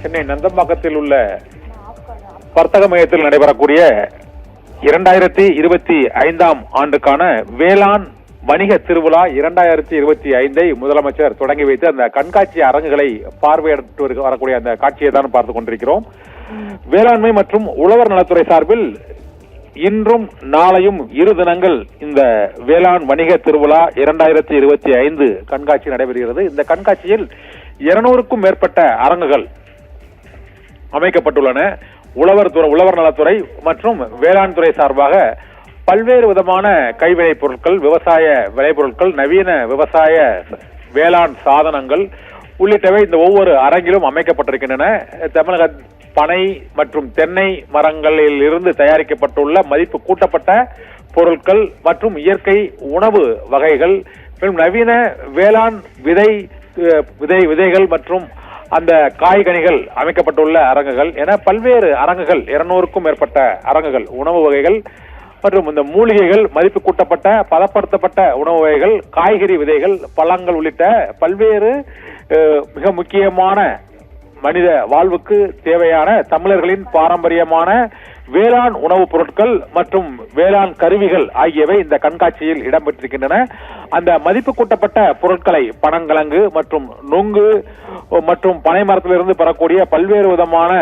சென்னை நந்தம்பாக்கத்தில் உள்ள வர்த்தக மையத்தில் நடைபெறக்கூடிய 2025 ஆண்டுக்கான வேளாண் வணிக திருவிழா 2025 முதலமைச்சர் தொடங்கி வைத்து அந்த கண்காட்சி அரங்குகளை பார்வையிட்டு வரக்கூடிய அந்த காட்சியை தான் பார்த்துக் கொண்டிருக்கிறோம். வேளாண்மை மற்றும் உழவர் நலத்துறை சார்பில் இன்றும் நாளையும் 2 தினங்கள் இந்த வேளாண் வணிக திருவிழா 2025 கண்காட்சி நடைபெறுகிறது. இந்த கண்காட்சியில் 200க்கும் மேற்பட்ட அரங்குகள் அமைக்கப்பட்டுள்ளன. உழவர் நலத்துறை மற்றும் வேளாண் துறை சார்பாக பல்வேறு விதமான கைவினைப் பொருட்கள், விவசாய விளைபொருட்கள், நவீன விவசாய வேளாண் சாதனங்கள் உள்ளிட்டவை இந்த ஒவ்வொரு அரங்கிலும் அமைக்கப்பட்டிருக்கின்றன. தமிழக பனை மற்றும் தென்னை மரங்களில் இருந்து தயாரிக்கப்பட்டுள்ள மதிப்பு கூட்டப்பட்ட பொருட்கள் மற்றும் இயற்கை உணவு வகைகள், நவீன வேளாண் விதைகள் மற்றும் அந்த காய்கனிகள் அமைக்கப்பட்டுள்ள அரங்குகள் என பல்வேறு அரங்குகள், 200க்கும் மேற்பட்ட அரங்குகள், உணவு வகைகள் மற்றும் இந்த மூலிகைகள், மதிப்பு கூட்டப்பட்ட பதப்படுத்தப்பட்ட உணவு வகைகள், காய்கறி விதைகள், பழங்கள் உள்ளிட்ட பல்வேறு மிக முக்கியமான மனித வாழ்வுக்கு தேவையான தமிழர்களின் பாரம்பரியமான வேளாண் உணவுப் பொருட்கள் மற்றும் வேளாண் கருவிகள் ஆகியவை இந்த கண்காட்சியில் இடம்பெற்றிருக்கின்றன. அந்த மதிப்பு கூட்டப்பட்ட பொருட்களை பனங்கிழங்கு மற்றும் நுங்கு மற்றும் பனை மரத்திலிருந்து பெறக்கூடிய பல்வேறு விதமான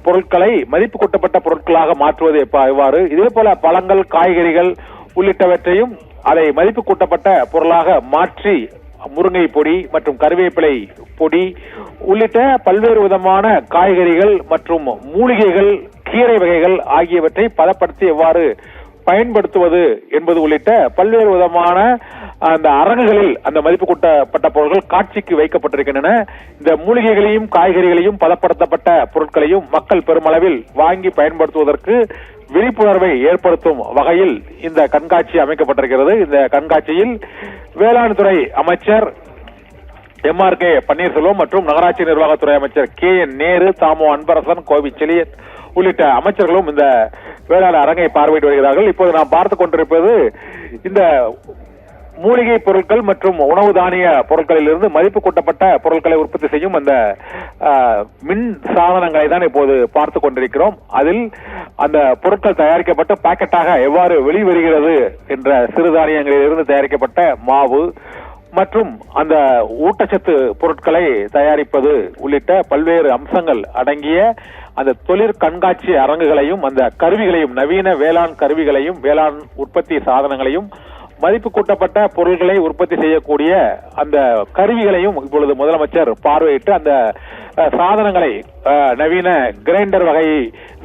பொருட்களை மதிப்பு கூட்டப்பட்ட பொருட்களாக மாற்றுவது எவ்வாறு, இதே போல பழங்கள், காய்கறிகள் உள்ளிட்டவற்றையும் அதை மதிப்பு கூட்டப்பட்ட பொருளாக மாற்றி முருங்கை பொடி மற்றும் கருவேப்பிலை பொடி உள்ளிட்ட பல்வேறு விதமான காய்கறிகள் மற்றும் மூலிகைகள், கீரை வகைகள் ஆகியவற்றை பதப்படுத்தி எவ்வாறு பயன்படுத்துவது என்பது உள்ளிட்ட பல்வேறு விதமான அந்த அரங்குகளில் அந்த மதிப்பு கூட்டப்பட்ட பொருட்கள் காட்சிக்கு வைக்கப்பட்டிருக்கின்றன. இந்த மூலிகைகளையும் காய்கறிகளையும் பதப்படுத்தப்பட்ட பொருட்களையும் மக்கள் பெருமளவில் வாங்கி பயன்படுத்துவதற்கு விழிப்புணர்வை ஏற்படுத்தும் வகையில் இந்த கண்காட்சி அமைக்கப்பட்டிருக்கிறது. இந்த கண்காட்சியில் வேளாண் துறை அமைச்சர் MRK பன்னீர்செல்வம் மற்றும் நகராட்சி நிர்வாகத்துறை அமைச்சர் KN நேரு, தாமோ அன்பரசன், கோவி செலியன் உள்ளிட்ட அமைச்சர்களும் இந்த வேளாண் அரங்கை பார்வையிட்டு வருகிறார்கள். இப்போது நாம் பார்த்துக் கொண்டிருப்பது இந்த மூலிகை பொருட்கள் மற்றும் உணவு தானிய பொருட்களில் இருந்து மதிப்பு கூட்டப்பட்ட பொருட்களை உற்பத்தி செய்யும் அந்த மின் சாதனங்களை தான் இப்போது பார்த்துக் கொண்டிருக்கிறோம். அதில் அந்த பொருட்கள் தயாரிக்கப்பட்ட பாக்கெட்டாக எவ்வாறு வெளிவருகிறது என்ற சிறுதானியங்களில் இருந்து தயாரிக்கப்பட்ட மாவு மற்றும் அந்த ஊட்டச்சத்து பொருட்களை தயாரிப்பது உள்ளிட்ட பல்வேறு அம்சங்கள் அடங்கிய அந்த தொழிற் கண்காட்சி அரங்குகளையும் அந்த கருவிகளையும், நவீன வேளாண் கருவிகளையும், வேளாண் உற்பத்தி சாதனங்களையும், மதிப்பு கூட்டப்பட்ட பொருட்களை உற்பத்தி செய்யக்கூடிய அந்த கருவிகளையும் இப்பொழுது முதலமைச்சர் பார்வையிட்டு அந்த சாதனங்களை, நவீன கிரைண்டர் வகை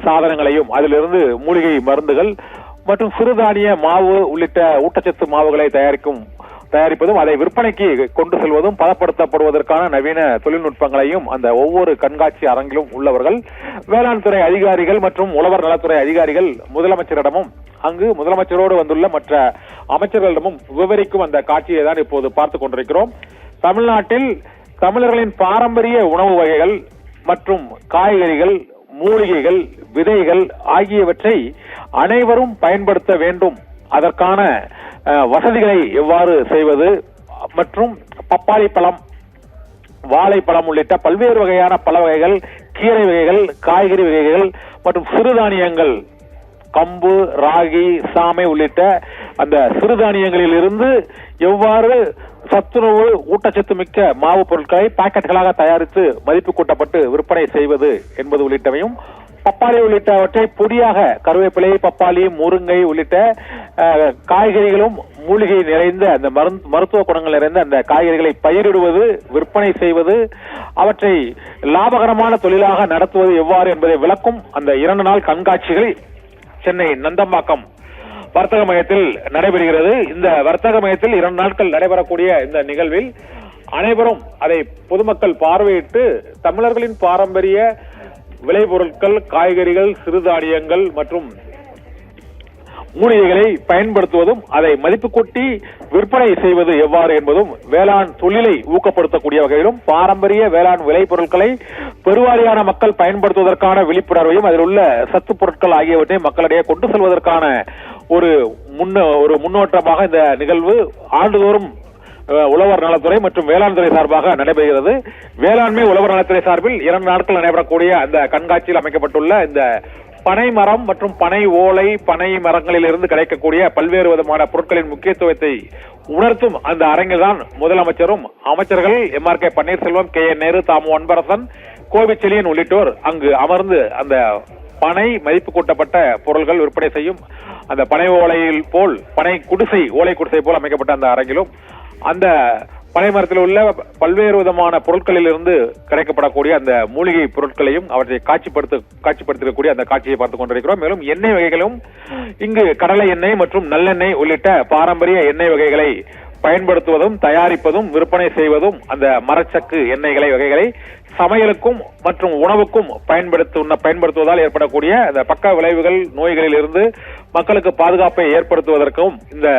சாதனங்களையும், அதிலிருந்து மூலிகை மருந்துகள் மற்றும் சிறுதானிய மாவு உள்ளிட்ட ஊட்டச்சத்து மாவுகளை தயாரிப்பதும் அதை விற்பனைக்கு கொண்டு செல்வதும் பதப்படுத்தப்படுவதற்கான நவீன தொழில்நுட்பங்களையும் அந்த ஒவ்வொரு கண்காட்சி அரங்கிலும் உள்ளவர்கள், வேளாண் துறை அதிகாரிகள் மற்றும் உழவர் நலத்துறை அதிகாரிகள் முதலமைச்சரிடமும் அங்கு முதலமைச்சரோடு வந்துள்ள மற்ற அமைச்சர்களிடமும் விவரிக்கும் அந்த காட்சியை தான் இப்போது பார்த்துக் கொண்டிருக்கிறோம். தமிழ்நாட்டில் தமிழர்களின் பாரம்பரிய உணவு வகைகள் மற்றும் காய்கறிகள், மூலிகைகள், விதைகள் ஆகியவற்றை அனைவரும் பயன்படுத்த வேண்டும், அதற்கான வசதிகளை எவ்வாறு செய்வது மற்றும் பப்பாளி பழம், வாழைப்பழம் உள்ளிட்ட பல்வேறு வகையான பழ வகைகள், கீரை வகைகள், காய்கறி வகைகள் மற்றும் சிறுதானியங்கள், கம்பு, ராகி, சாமை உள்ளிட்ட அந்த சிறுதானியங்களில் இருந்து எவ்வாறு சத்துணவு ஊட்டச்சத்து மிக்க மாவு பொருட்களை பாக்கெட்டுகளாக தயாரித்து மதிப்பு கூட்டப்பட்டு விற்பனை செய்வது என்பது உள்ளிட்டவையும், பப்பாளி உள்ளிட்டவற்றை பொடியாக கருவேப்பிலை, பப்பாளி, முருங்கை உள்ளிட்ட காய்கறிகளும் மூலிகை நிறைந்த அந்த மருத்துவ குணங்கள் நிறைந்த அந்த காய்கறிகளை பயிரிடுவது, விற்பனை செய்வது, அவற்றை லாபகரமான தொழிலாக நடத்துவது எவ்வாறு என்பதை விளக்கும் அந்த 2 நாள் கண்காட்சிகள் சென்னை நந்தம்பாக்கம் வர்த்தக மையத்தில் நடைபெறுகிறது. இந்த வர்த்தக மையத்தில் 2 நாட்கள் நடைபெறக்கூடிய இந்த நிகழ்வில் அனைவரும் அதை பொதுமக்கள் பார்வையிட்டு தமிழர்களின் பாரம்பரிய விளைபொருட்கள், காய்கறிகள், சிறுதானியங்கள் மற்றும் மூலிகைகளை பயன்படுத்துவதும் அதை மதிப்பு கூட்டி விற்பனை செய்வது எவ்வாறு என்பதும், வேளாண் தொழிலை ஊக்கப்படுத்தக்கூடிய வகையிலும் பாரம்பரிய வேளாண் விளைபொருட்களை பெருவாரியான மக்கள் பயன்படுத்துவதற்கான விழிப்புணர்வையும் அதில் உள்ள சத்து பொருட்கள் ஆகியவற்றை மக்களிடையே கொண்டு செல்வதற்கான ஒரு முன்னோட்டமாக இந்த நிகழ்வு ஆண்டுதோறும் உழவர் நலத்துறை மற்றும் வேளாண் துறை சார்பாக நடைபெறுகிறது. வேளாண்மை உழவர் நலத்துறை சார்பில் 2 நாட்கள் நடைபெறக்கூடிய அந்த கண்காட்சியில் அமைக்கப்பட்டுள்ள இந்த பனை மரம் மற்றும் பனை ஓலை, பனை மரங்களில் இருந்து கிடைக்கக்கூடிய பல்வேறு விதமான பொருட்களின் முக்கியத்துவத்தை உணர்த்தும் அந்த அரங்கில் தான் முதலமைச்சரும் அமைச்சர்கள் MRK பன்னீர்செல்வம், KN நேரு, தாமு அன்பரசன், கோவிச்செழியன் உள்ளிட்டோர் அங்கு அமர்ந்து அந்த பனை மதிப்பு கூட்டப்பட்ட பொருள்கள் விற்பனை செய்யும் அந்த பனை ஓலையில் போல் பனை குடிசை, ஓலை குடிசை போல் அமைக்கப்பட்ட அந்த அரங்கிலும் அந்த பனை மரத்தில் உள்ள பல்வேறு விதமான பொருட்களில் இருந்து கிடைக்கப்படக்கூடிய அந்த மூலிகை பொருட்களையும் அவற்றை காட்சிப்படுத்தக்கூடிய அந்த காட்சியை பார்த்துக் கொண்டிருக்கிறோம். மேலும் எண்ணெய் வகைகளும் இங்கு கடலை எண்ணெய் மற்றும் நல்லெண்ணெய் உள்ளிட்ட பாரம்பரிய எண்ணெய் வகைகளை பயன்படுத்துவதும் தயாரிப்பதும் விற்பனை செய்வதும் அந்த மரச்சக்கு எண்ணெய்களை வகைகளை சமையலுக்கும் மற்றும் உணவுக்கும் பயன்படுத்துவதால் ஏற்படக்கூடிய அந்த பக்க விளைவுகள், நோய்களில் இருந்து மக்களுக்கு பாதுகாப்பை ஏற்படுத்துவதற்கும் இந்த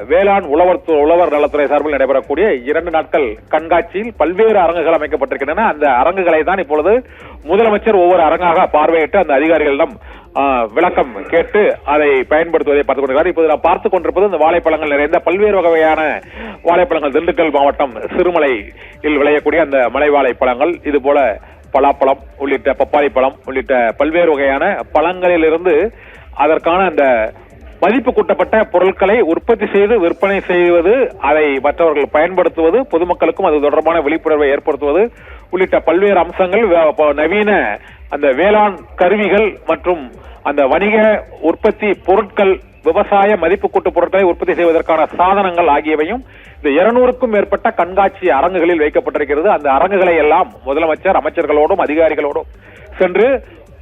வேளாண் உழவர் நலத்துறை சார்பில் நடைபெறக்கூடிய 2 நாட்கள் கண்காட்சியில் பல்வேறு அரங்குகள் அமைக்கப்பட்டிருக்கின்றன. அந்த அரங்குகளை தான் இப்பொழுது முதலமைச்சர் ஒவ்வொரு அரங்காக பார்வையிட்டு அந்த அதிகாரிகளிடம் விளக்கம் கேட்டு அதை பயன்படுத்துவதை பார்த்துக் கொண்டிருக்கிறார். இப்போது நாம் பார்த்துக் கொண்டிருப்பது இந்த வாழைப்பழங்கள் நிறைந்த பல்வேறு வகையான வாழைப்பழங்கள். திண்டுக்கல் மாவட்டம் சிறுமலையில் விளையக்கூடிய அந்த மலை வாழைப்பழங்கள், இது போல பலாப்பழம் உள்ளிட்ட பப்பாளி பழம் உள்ளிட்ட பல்வேறு வகையான பழங்களில் இருந்து அதற்கான அந்த மதிப்பு கூட்டப்பட்ட பொருட்களை உற்பத்தி செய்து விற்பனை செய்வது, அதை மற்றவர்கள் பயன்படுத்துவது, பொதுமக்களுக்கும் அது தொடர்பான விழிப்புணர்வை ஏற்படுத்துவது உள்ளிட்ட பல்வேறு அம்சங்கள், நவீன அந்த வேளாண் கருவிகள் மற்றும் அந்த வணிக உற்பத்தி பொருட்கள், விவசாய மதிப்பு கூட்டு பொருட்களை உற்பத்தி செய்வதற்கான சாதனங்கள் ஆகியவையும் இந்த 200க்கும் மேற்பட்ட கண்காட்சி அரங்குகளில் வைக்கப்பட்டிருக்கிறது. அந்த அரங்குகளை எல்லாம் முதலமைச்சர் அமைச்சர்களோடும் அதிகாரிகளோடும் சென்று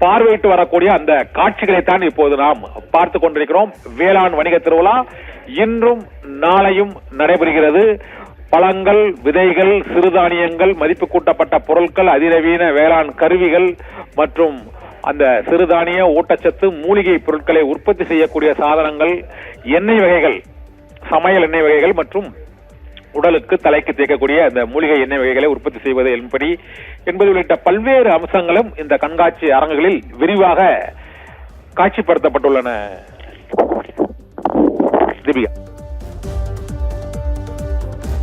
பார்வையிட்டு வரக்கூடிய அந்த காட்சிகளை தான் இப்போது நாம் பார்த்துக் கொண்டிருக்கிறோம். வேளாண் வணிக திருவிழா இன்றும் நாளையும் நடைபெறுகிறது. பழங்கள், விதைகள், சிறுதானியங்கள், மதிப்பு கூட்டப்பட்ட பொருட்கள், அதிநவீன வேளாண் கருவிகள் மற்றும் அந்த சிறுதானிய ஊட்டச்சத்து மூலிகை பொருட்களை உற்பத்தி செய்யக்கூடிய சாதனங்கள், எண்ணெய் வகைகள், சமையல் எண்ணெய் வகைகள் மற்றும் உடலுக்கு தலைக்கு தேய்க்கக்கூடிய அந்த மூலிகை எண்ணெய் வகைகளை உற்பத்தி செய்வது என்பது உள்ளிட்ட பல்வேறு அம்சங்களும் இந்த கண்காட்சி அரங்குகளில் விரிவாக காட்சிப்படுத்தப்பட்டுள்ளன. திவ்யா.